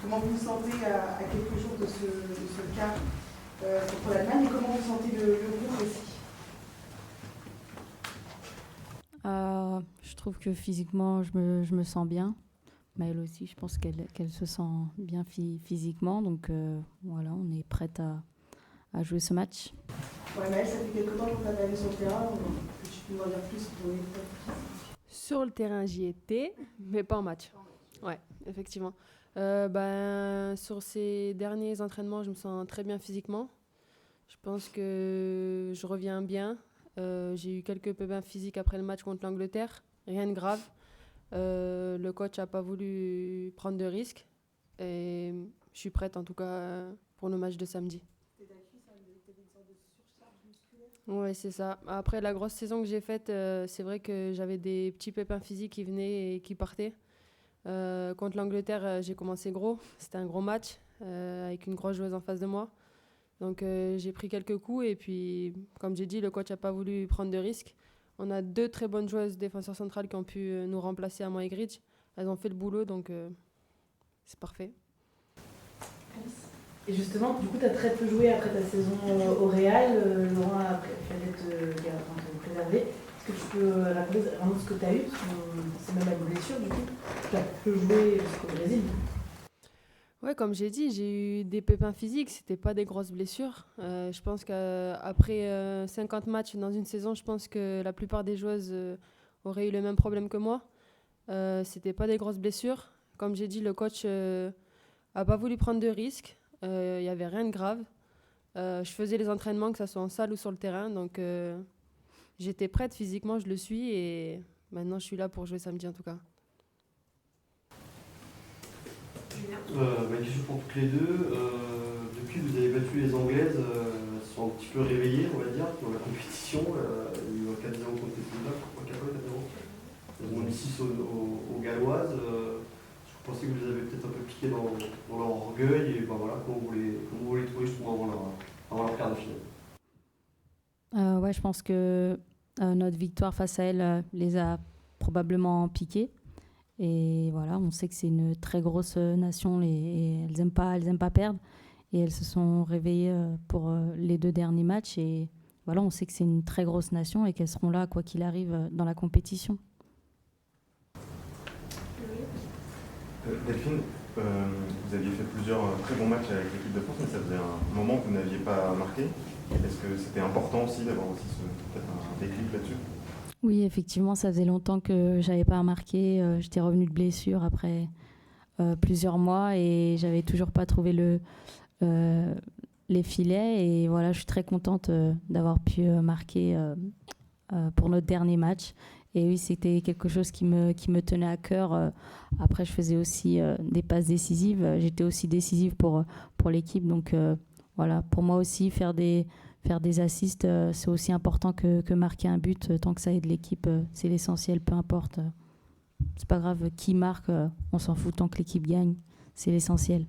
Comment vous vous sentez à quelques jours de ce quart contre l'Allemagne et comment vous sentez le groupe aussi? Je trouve que physiquement, je me sens bien. Maëlle aussi, je pense qu'elle se sent bien physiquement. Donc voilà, on est prête à jouer ce match. Ouais, Maëlle, ça fait quelques temps qu'on t'a allé sur le terrain. Que tu peux nous en dire plus sur ton état physique? Sur le terrain, j'y étais, mais pas en match. Ouais, effectivement. Sur ces derniers entraînements, je me sens très bien physiquement. Je pense que je reviens bien. J'ai eu quelques pépins physiques après le match contre l'Angleterre. Rien de grave. Le coach n'a pas voulu prendre de risques. Et je suis prête en tout cas pour le match de samedi. Oui, c'est ça. Après la grosse saison que j'ai faite, c'est vrai que j'avais des petits pépins physiques qui venaient et qui partaient. Contre l'Angleterre, j'ai commencé gros. C'était un gros match avec une grosse joueuse en face de moi. Donc j'ai pris quelques coups et puis, comme j'ai dit, le coach n'a pas voulu prendre de risques. On a 2 très bonnes joueuses défenseurs centrales qui ont pu nous remplacer à moi et Gridge. Elles ont fait le boulot, donc c'est parfait. Et justement, du coup, tu as très peu joué après ta saison au Real. Laurent a préféré te préserver. Est-ce que tu peux rappeler vraiment ce que tu as eu? C'est même une blessure, du coup. Tu as peu joué jusqu'au Brésil. Ouais, comme j'ai dit, j'ai eu des pépins physiques, c'était pas des grosses blessures. Je pense qu'après 50 matchs dans une saison, je pense que la plupart des joueuses auraient eu le même problème que moi. C'était pas des grosses blessures. Comme j'ai dit, le coach a pas voulu prendre de risques. Il y avait rien de grave. Je faisais les entraînements, que ce soit en salle ou sur le terrain, donc j'étais prête physiquement, je le suis, et maintenant je suis là pour jouer samedi en tout cas. Ma question pour toutes les deux. Depuis que vous avez battu les Anglaises, elles sont un petit peu réveillées, on va dire, dans la compétition. Il y a eu un 4-0 contre les Pays-Bas, je crois, 4-0. Elles ont mis 6 aux Galloises. Je pensais que vous les avez peut-être un peu piquées dans leur orgueil. Et ben voilà, comment vous les trouvez justement avant leur quart de finale? Ouais, je pense que notre victoire face à elles les a probablement piquées. Et voilà, on sait que c'est une très grosse nation et elles aiment pas perdre. Et elles se sont réveillées pour les 2 derniers matchs. Et voilà, on sait que c'est une très grosse nation et qu'elles seront là, quoi qu'il arrive, dans la compétition. Delphine, vous aviez fait plusieurs très bons matchs avec l'équipe de France, mais ça faisait un moment que vous n'aviez pas marqué. Est-ce que c'était important aussi d'avoir aussi peut-être un déclic là-dessus? Oui, effectivement, ça faisait longtemps que j'avais pas marqué. J'étais revenue de blessure après plusieurs mois et j'avais toujours pas trouvé les filets. Et voilà, je suis très contente d'avoir pu marquer pour notre dernier match. Et oui, c'était quelque chose qui me tenait à cœur. Après, je faisais aussi des passes décisives. J'étais aussi décisive pour l'équipe. Donc voilà, pour moi aussi, faire des assists, c'est aussi important que marquer un but. Tant que ça aide l'équipe, c'est l'essentiel, peu importe. C'est pas grave qui marque, on s'en fout tant que l'équipe gagne. C'est l'essentiel.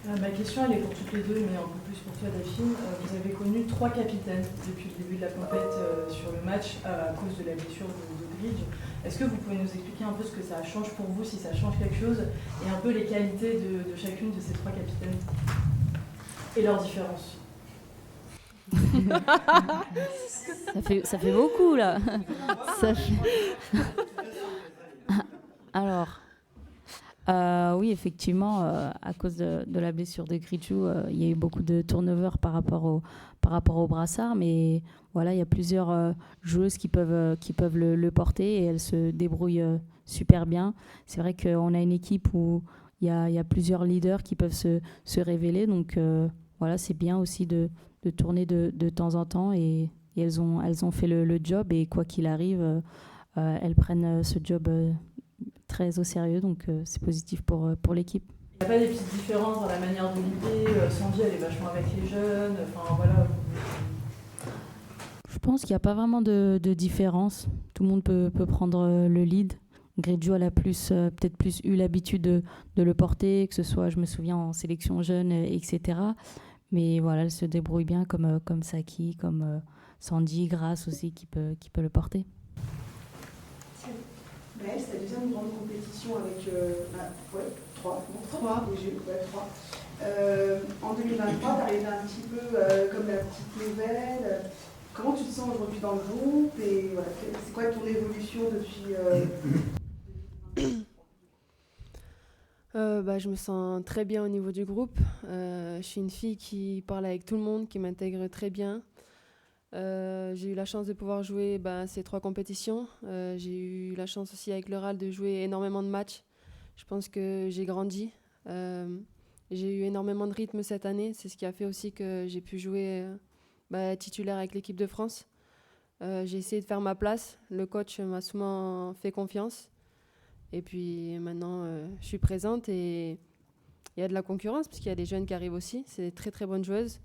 Ma question, elle est pour toutes les deux, mais un peu plus pour toi, Delphine. Vous avez connu 3 capitaines depuis le début de la compète sur le match à cause de la blessure de Gridge. Est-ce que vous pouvez nous expliquer un peu ce que ça change pour vous, si ça change quelque chose, et un peu les qualités de chacune de ces 3 capitaines et leurs différences? Ça fait beaucoup, là. Alors, oui, effectivement, à cause de la blessure de Gridjou, il y a eu beaucoup de turnover par rapport au brassard. Mais voilà, il y a plusieurs joueuses qui peuvent le porter et elles se débrouillent super bien. C'est vrai qu'on a une équipe où il y a plusieurs leaders qui peuvent se révéler. Donc voilà, c'est bien aussi de tourner de temps en temps. Et elles ont fait le job. Et quoi qu'il arrive, elles prennent ce job très au sérieux, donc c'est positif pour l'équipe. Il n'y a pas des petites différences dans la manière de l'idée? Sandy, elle est vachement avec les jeunes, enfin voilà. Je pense qu'il n'y a pas vraiment de différence. Tout le monde peut prendre le lead. Gridjou, elle a peut-être plus eu l'habitude de le porter, que ce soit, je me souviens, en sélection jeune, etc. Mais voilà, elle se débrouille bien comme Saki, comme Sandy, Grace aussi, qui peut le porter. Maëlle, c'est ta deuxième grande compétition avec 3 les Jeux, 3. En 2023, tu arrives un petit peu comme la petite nouvelle. Comment tu te sens aujourd'hui dans le groupe et voilà, c'est quoi ton évolution depuis Je me sens très bien au niveau du groupe. Je suis une fille qui parle avec tout le monde, qui m'intègre très bien. J'ai eu la chance de pouvoir jouer ces 3 compétitions. J'ai eu la chance aussi avec le RAL de jouer énormément de matchs. Je pense que j'ai grandi. J'ai eu énormément de rythme cette année. C'est ce qui a fait aussi que j'ai pu jouer titulaire avec l'équipe de France. J'ai essayé de faire ma place. Le coach m'a souvent fait confiance. Et puis maintenant, je suis présente et il y a de la concurrence parce qu'il y a des jeunes qui arrivent aussi. C'est des très très bonnes joueuses.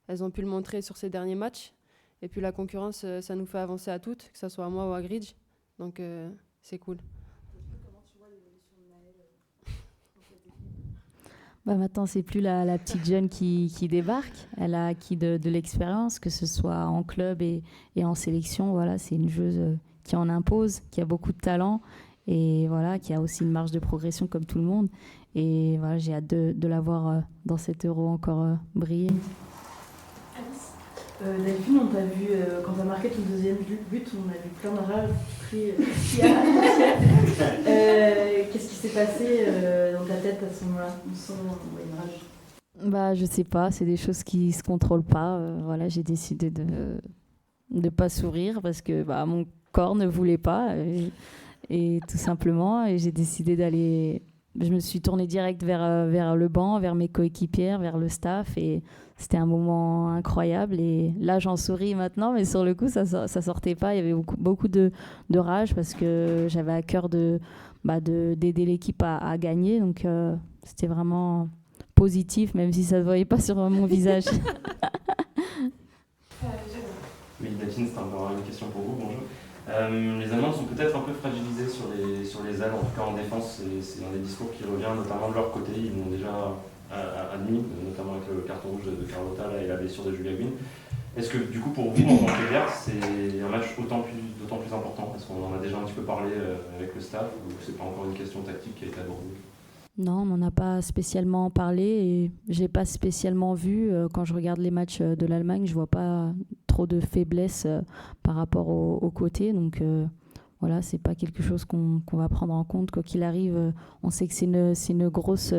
Elles ont pu le montrer sur ces derniers matchs. Et puis la concurrence, ça nous fait avancer à toutes, que ce soit à moi ou à Gridge. Donc c'est cool. Comment tu vois l'évolution de Maëlle dans cette équipe ? Maintenant, c'est plus la petite jeune qui débarque. Elle a acquis de l'expérience, que ce soit en club et en sélection. Voilà, c'est une joueuse qui en impose, qui a beaucoup de talent et voilà, qui a aussi une marge de progression comme tout le monde. Et voilà, j'ai hâte de la voir dans cet Euro encore briller. Delphine, on t'a vu, quand tu as marqué ton deuxième but, on a vu plein de rage. Qu'est-ce qui s'est passé dans ta tête à ce moment-là? On sent une rage. Je sais pas, c'est des choses qui se contrôlent pas. Voilà, j'ai décidé de pas sourire parce que mon corps ne voulait pas et tout simplement, et j'ai décidé d'aller. Je me suis tournée direct vers le banc, vers mes coéquipières, vers le staff et c'était un moment incroyable et là j'en souris maintenant mais sur le coup ça sortait pas, il y avait beaucoup de rage parce que j'avais à cœur d'aider l'équipe à gagner donc c'était vraiment positif même si ça se voyait pas sur mon visage. Oui, Delphine, c'est encore une question pour vous, bonjour. Les Allemandes sont peut-être un peu fragilisées sur les ailes, en tout cas en défense, c'est un des discours qui revient notamment de leur côté, ils l'ont déjà admis, notamment avec le carton rouge de Carlotta là, et la blessure de Julia Guin. Est-ce que du coup pour vous, en tant que garde, c'est un match d'autant plus important? Est-ce qu'on en a déjà un petit peu parlé avec le staff ou c'est pas encore une question tactique qui a été abordée? Non, on n'en a pas spécialement parlé et j'ai pas spécialement vu, quand je regarde les matchs de l'Allemagne, je vois pas trop de faiblesse par rapport au côté. Donc voilà, c'est pas quelque chose qu'on va prendre en compte. Quoi qu'il arrive, on sait que c'est une grosse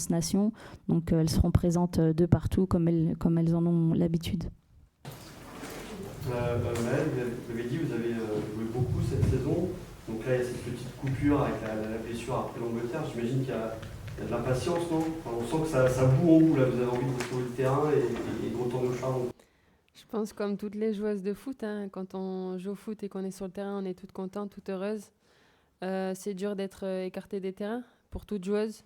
nation. Donc elles seront présentes de partout comme elles en ont l'habitude. Maëlle, vous avez dit vous avez joué beaucoup cette saison. Donc là, il y a cette petite coupure avec la blessure après l'Angleterre. J'imagine qu'il y a de l'impatience, non? On sent que ça boue en vous, là. Vous avez envie de retrouver le terrain et de retourner au charbon. Je pense comme toutes les joueuses de foot, quand on joue au foot et qu'on est sur le terrain, on est toutes contentes, toutes heureuses. C'est dur d'être écartée des terrains pour toute joueuse.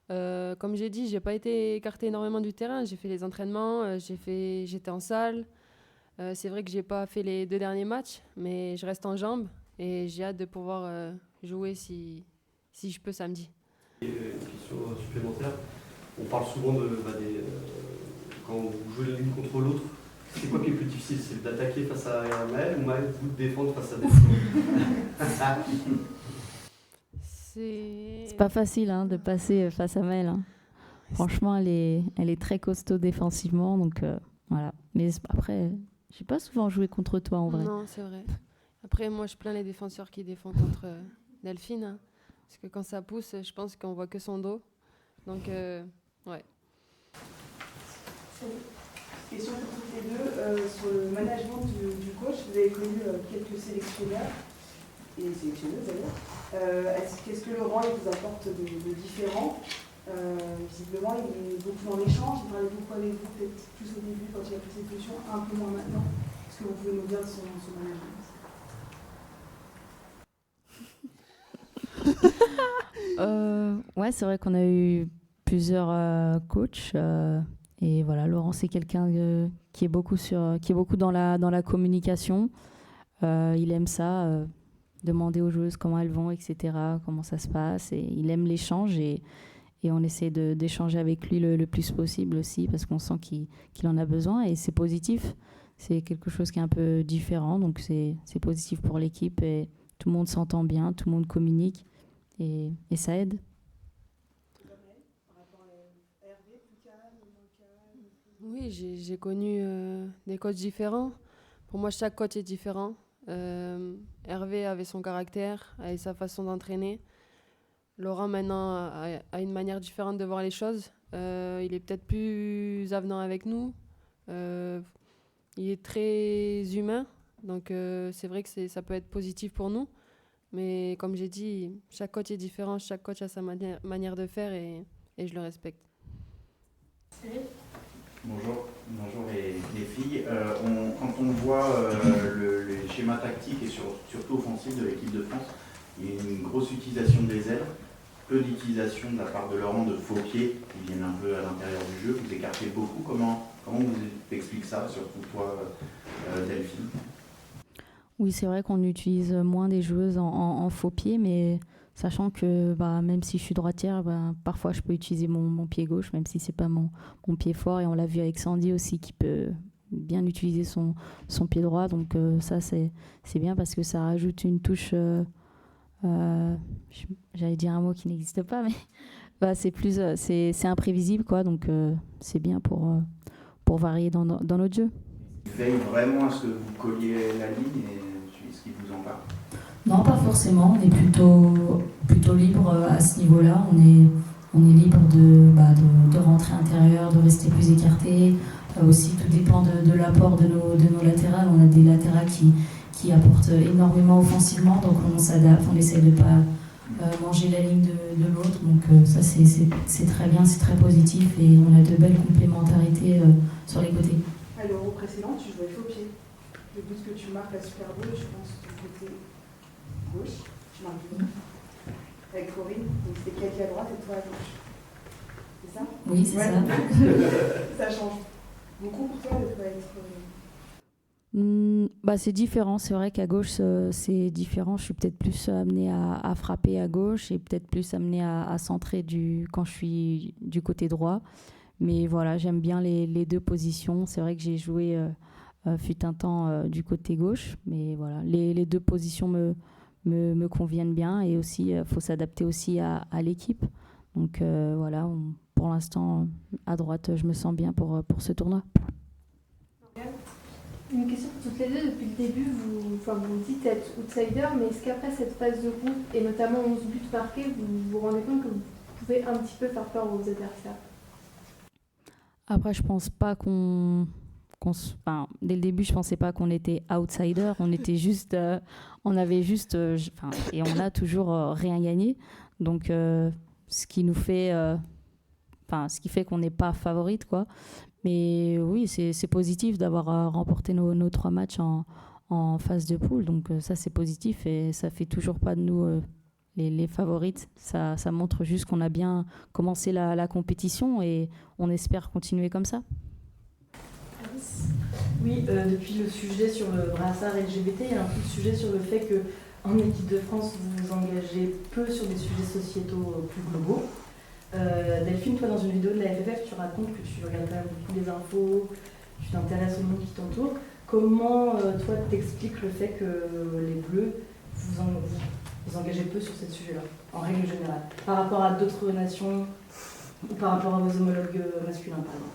Comme j'ai dit, j'ai pas été écartée énormément du terrain. J'ai fait les entraînements, j'étais en salle. C'est vrai que j'ai pas fait les 2 derniers matchs, mais je reste en jambes. Et j'ai hâte de pouvoir jouer si je peux samedi. Et une question supplémentaire. On parle souvent quand vous jouez l'une contre l'autre. C'est quoi qui est plus difficile? C'est d'attaquer face à Maëlle ou Maëlle vous de défendre face à Delphine? C'est pas facile de passer face à Maëlle. Franchement, elle est très costaud défensivement. Donc voilà. Mais après, j'ai pas souvent joué contre toi en vrai. Non, c'est vrai. Après, moi, je plains les défenseurs qui défendent contre Delphine. Parce que quand ça pousse, je pense qu'on voit que son dos. Donc, ouais. Question pour toutes les deux. Sur le management du coach, vous avez connu quelques sélectionneurs et sélectionneuses d'ailleurs. Qu'est-ce que Laurent il vous apporte de différent? Visiblement, il est beaucoup dans l'échange. Il parlait beaucoup avec vous, peut-être plus au début quand il a pris ses fonctions, un peu moins maintenant. Est-ce que vous pouvez nous dire de son management? Ouais, c'est vrai qu'on a eu plusieurs coachs et voilà, Laurent c'est quelqu'un qui est beaucoup dans la communication. Il aime ça, demander aux joueuses comment elles vont, etc., comment ça se passe, et il aime l'échange et on essaie d'échanger avec lui le plus possible aussi parce qu'on sent qu'il en a besoin et c'est positif. C'est quelque chose qui est un peu différent, donc c'est positif pour l'équipe et tout le monde s'entend bien, tout le monde communique et ça aide. Oui, j'ai connu des coachs différents. Pour moi, chaque coach est différent. Hervé avait son caractère, avait sa façon d'entraîner. Laurent, maintenant, a une manière différente de voir les choses. Il est peut-être plus avenant avec nous. Il est très humain. Donc, c'est vrai que ça peut être positif pour nous. Mais comme j'ai dit, chaque coach est différent. Chaque coach a sa manière de faire et je le respecte. Bonjour les filles. Quand on voit les schémas tactiques et surtout offensifs de l'équipe de France, il y a une grosse utilisation des ailes, peu d'utilisation de la part de Laurent de faux pieds qui viennent un peu à l'intérieur du jeu. Vous écartez beaucoup. Comment vous expliquez ça, surtout toi, Delphine? Oui, c'est vrai qu'on utilise moins des joueuses en faux pied, mais sachant que même si je suis droitière, parfois je peux utiliser mon pied gauche, même si c'est pas mon pied fort. Et on l'a vu avec Sandy aussi, qui peut bien utiliser son pied droit. Donc ça, c'est bien parce que ça rajoute une touche... j'allais dire un mot qui n'existe pas, mais c'est imprévisible, quoi. Donc c'est bien pour varier dans notre jeu. Il veille vraiment à ce que vous colliez la ligne et ce qui vous en parle. Non, pas forcément. On est plutôt libre à ce niveau-là. On est libre de rentrer intérieur, de rester plus écarté. Aussi, tout dépend de l'apport de nos latérales. On a des latérales qui apportent énormément offensivement, donc on s'adapte, on essaie de ne pas manger la ligne de l'autre. Donc ça, c'est très bien, c'est très positif et on a de belles complémentarités sur les côtés. À l'Euro précédent, tu jouais faux pied. Le but que tu marques à Super Bowl, je pense, du côté gauche, tu marques bien. Avec Corinne, donc c'était Cathy à droite et toi à gauche. C'est ça? Oui, c'est ça. Ça change beaucoup pour toi de ne pas être... C'est différent, c'est vrai qu'à gauche c'est différent, je suis peut-être plus amenée à frapper à gauche et peut-être plus amenée à centrer quand je suis du côté droit, mais voilà, j'aime bien les deux positions. C'est vrai que j'ai joué fut un temps du côté gauche, mais voilà, les deux positions me conviennent bien et aussi faut s'adapter aussi à l'équipe, donc voilà, pour l'instant à droite je me sens bien pour ce tournoi. Une question pour toutes les deux. Depuis le début, vous dites être outsider, mais est-ce qu'après cette phase de groupe, et notamment 11 buts marqués, vous vous rendez compte que vous pouvez un petit peu faire peur aux adversaires? Après, je pense pas dès le début, je pensais pas qu'on était outsider. On était juste, on avait juste, et on a toujours rien gagné. Donc, ce qui fait qu'on n'est pas favorite, quoi. Mais oui, c'est positif d'avoir remporté nos 3 matchs en phase de poule. Donc ça, c'est positif et ça fait toujours pas de nous les favorites. Ça montre juste qu'on a bien commencé la compétition et on espère continuer comme ça. Oui, depuis le sujet sur le brassard LGBT, il y a un peu de sujet sur le fait qu'en équipe de France, vous vous engagez peu sur des sujets sociétaux plus globaux. Delphine, toi dans une vidéo de la FFF, tu racontes que tu regardes quand même beaucoup les infos, tu t'intéresses au monde qui t'entoure. Comment toi t'expliques le fait que les Bleus vous engagez peu sur ces sujets-là, en règle générale, par rapport à d'autres nations ou par rapport à vos homologues masculins par exemple?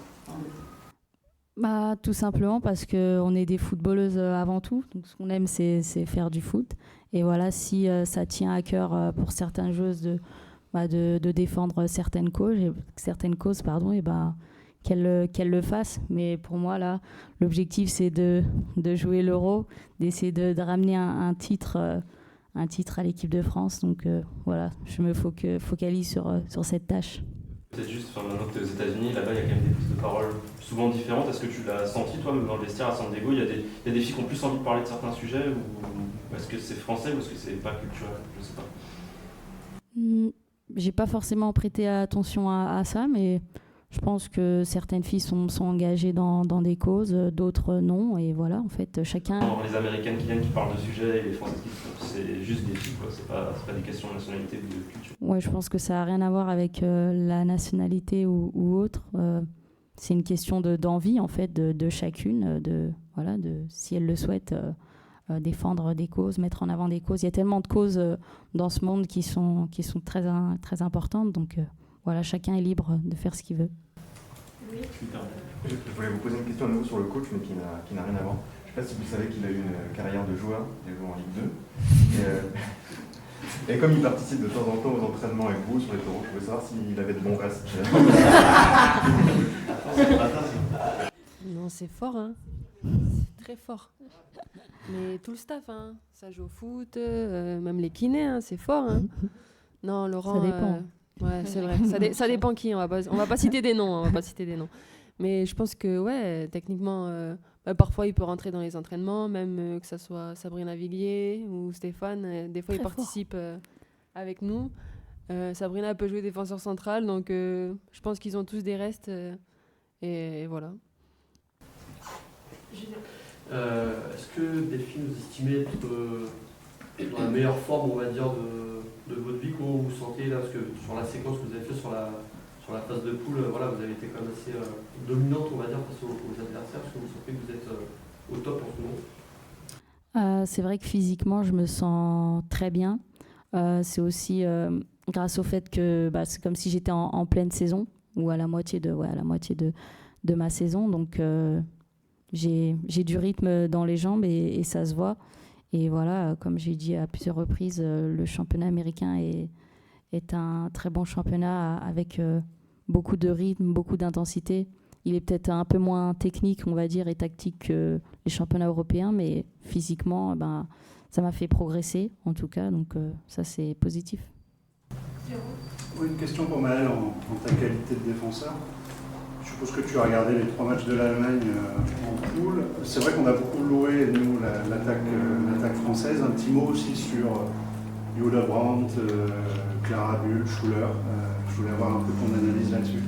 Tout simplement parce qu'on est des footballeuses avant tout. Donc ce qu'on aime c'est faire du foot. Et voilà, si ça tient à cœur pour certaines joueuses de défendre certaines causes, et qu'elles le fassent. Mais pour moi, là, l'objectif, c'est de jouer l'Euro, d'essayer de ramener un titre à l'équipe de France. Donc voilà, je me focalise sur cette tâche. Peut-être juste, maintenant que tu es aux États-Unis, là-bas, il y a quand même des prises de parole souvent différentes. Est-ce que tu l'as senti, toi, même dans le vestiaire à San Diego, il y a des filles qui ont plus envie de parler de certains sujets, ou est-ce que c'est français ou est-ce que c'est pas culturel? Je sais pas. J'ai pas forcément prêté attention à ça, mais je pense que certaines filles sont engagées dans des causes, d'autres non, et voilà, en fait, chacun... Les Américaines qui viennent, qui parlent de sujets, et les Françaises qui c'est juste des filles, quoi. C'est pas des questions de nationalité ou de culture. Ouais, je pense que ça n'a rien à voir avec la nationalité ou autre. C'est une question d'envie, en fait, de chacune, si elle le souhaite, défendre des causes, mettre en avant des causes. Il y a tellement de causes dans ce monde qui sont très, très importantes. Donc voilà, chacun est libre de faire ce qu'il veut. Oui. Je voulais vous poser une question à nouveau sur le coach, mais qui n'a rien à voir. Je ne sais pas si vous savez qu'il a eu une carrière de joueur, il a joué en Ligue 2. Et comme il participe de temps en temps aux entraînements avec vous sur les taureaux, je voulais savoir s'il avait de bons restes. Non, c'est fort, hein. C'est très fort. Mais tout le staff, hein. Ça joue au foot, même les kinés, hein, c'est fort. Hein. Non, Laurent. Ça dépend. Ouais, c'est vrai. Ça dépend qui. On va pas citer des noms. On va pas citer des noms. Mais je pense que, ouais, techniquement, parfois il peut rentrer dans les entraînements, même que ce soit Sabrina Villiers ou Stéphane. Des fois, ils participent avec nous. Sabrina peut jouer défenseur central, donc je pense qu'ils ont tous des restes. Et voilà. Est-ce que Delphine, vous estimez être dans la meilleure forme, on va dire, de votre vie? Comment vous vous sentez là? Parce que sur la séquence que vous avez fait sur la phase de poule, voilà, vous avez été quand même assez dominante, on va dire, face aux adversaires. Est-ce que vous sentez que vous êtes au top en ce moment? C'est vrai que physiquement, je me sens très bien. C'est aussi grâce au fait que c'est comme si j'étais en pleine saison ou à la moitié de ma saison. Donc, j'ai du rythme dans les jambes et ça se voit. Et voilà, comme j'ai dit à plusieurs reprises, le championnat américain est un très bon championnat avec beaucoup de rythme, beaucoup d'intensité. Il est peut-être un peu moins technique, on va dire, et tactique que les championnats européens, mais physiquement, ça m'a fait progresser, en tout cas. Donc ça, c'est positif. Oui, une question pour Maëlle en ta qualité de défenseur. Je suppose que tu as regardé les 3 matchs de l'Allemagne en poule. C'est vrai qu'on a beaucoup loué, nous, l'attaque française. Un petit mot aussi sur Jule Brandt, Clara Bull, Schuler. Je voulais avoir un peu ton analyse là-dessus.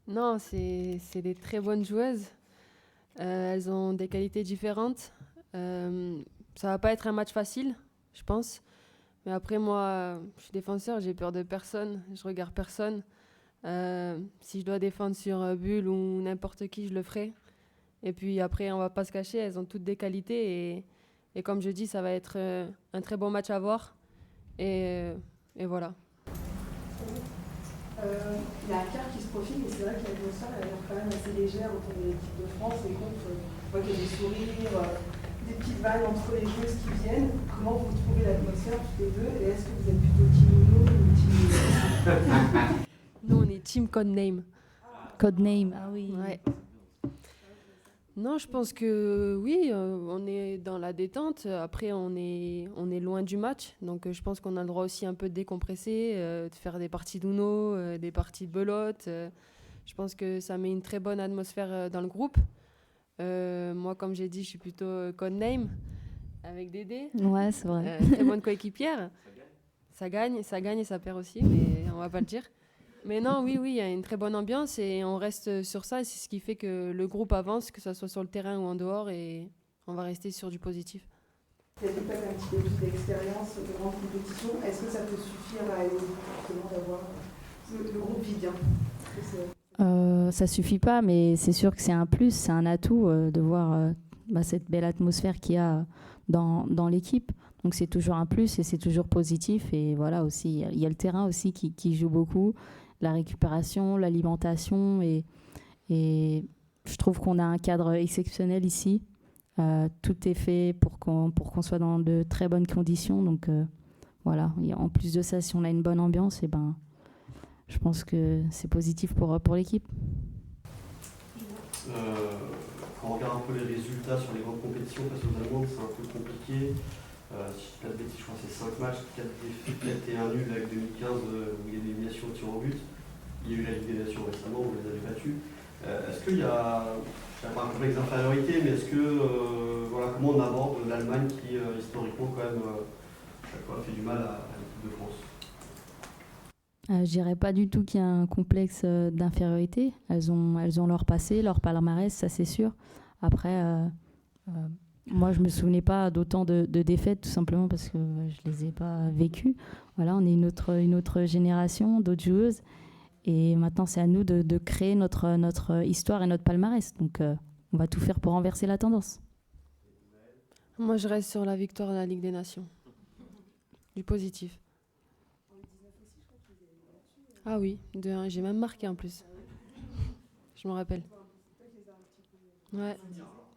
Non, c'est des très bonnes joueuses. Elles ont des qualités différentes. Ça va pas être un match facile, je pense. Mais après, moi, je suis défenseur, j'ai peur de personne. Je regarde personne. Si je dois défendre sur Bull ou n'importe qui, je le ferai. Et puis après, on va pas se cacher, elles ont toutes des qualités. Et comme je dis, ça va être un très bon match à voir. Et voilà. Il y a un quart qui se profile, et c'est vrai que l'atmosphère a l'air quand même assez légère autour de l'équipe de France. Et donc, on voit qu'il y a des sourires, des petites vannes entre les joueuses qui viennent. Comment vous trouvez l'atmosphère, toutes les deux? Et est-ce que vous êtes plutôt team Uno ou team Nous, on est team Codename. Codename, ah oui. Ouais. Non, je pense que oui, on est dans la détente. Après, on est loin du match. Donc, je pense qu'on a le droit aussi un peu de décompresser, de faire des parties d'Uno, des parties de belote. Je pense que ça met une très bonne atmosphère dans le groupe. Moi, comme j'ai dit, je suis plutôt Codename avec Dédé. Ouais, c'est vrai. Très bonne coéquipière. Ça gagne et ça perd aussi, mais on va pas le dire. Mais non, oui, il y a une très bonne ambiance et on reste sur ça. Et c'est ce qui fait que le groupe avance, que ce soit sur le terrain ou en dehors, et on va rester sur du positif. Tu as peut-être un petit peu plus d'expérience de grande compétition. Est-ce que ça peut suffire à aider justement d'avoir le groupe vit bien? Ça suffit pas, mais c'est sûr que c'est un plus, c'est un atout de voir cette belle atmosphère qu'il y a dans l'équipe. Donc c'est toujours un plus et c'est toujours positif. Et voilà aussi, il y a le terrain aussi qui joue beaucoup, la récupération, l'alimentation. Et je trouve qu'on a un cadre exceptionnel ici. Tout est fait pour qu'on soit dans de très bonnes conditions. Donc voilà, et en plus de ça, si on a une bonne ambiance, je pense que c'est positif pour l'équipe. Quand on regarde un peu les résultats sur les grandes compétitions face aux Allemandes, c'est un peu compliqué. Si je ne dis pas de bêtises, je crois que c'est 5 matchs, 4 défaites et 1 nul avec 2015 où il y a des éliminations au tir au but. Il y a eu la Ligue des Nations récemment où vous les avez battus. Est-ce qu'il y a, je ne sais pas un complexe d'infériorité, mais est-ce que, comment on aborde l'Allemagne qui, historiquement, quand même, chaque fois, fait du mal à l'équipe de France? Je dirais pas du tout qu'il y a un complexe d'infériorité. Elles ont leur passé, leur palmarès, ça c'est sûr. Après, moi je me souvenais pas d'autant de défaites, tout simplement parce que je les ai pas vécues. Voilà, on est une autre génération d'autres joueuses. Et maintenant, c'est à nous de créer notre histoire et notre palmarès. Donc, on va tout faire pour renverser la tendance. Moi, je reste sur la victoire de la Ligue des Nations. Du positif. Ah oui, 2-1. J'ai même marqué en plus. Je me rappelle. Ouais.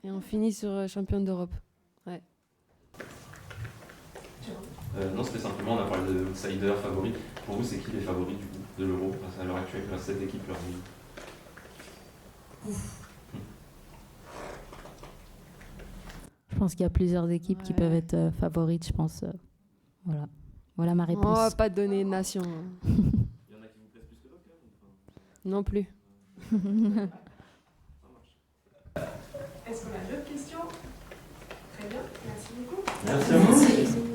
Et on finit sur championne d'Europe. Ouais. Non, c'était simplement, on a parlé de outsider, favori. Pour vous, c'est qui les favoris du coup, de l'Euro à l'heure actuelle, grâce à cette équipe leur Je pense qu'il y a plusieurs équipes qui peuvent être favorites, je pense. Voilà. Voilà ma On réponse. va pas donner une nation. Il y en a qui vous plaisent plus que d'autres, Non plus. Est-ce qu'on a d'autres questions? Très bien, merci beaucoup. Merci à vous. Merci.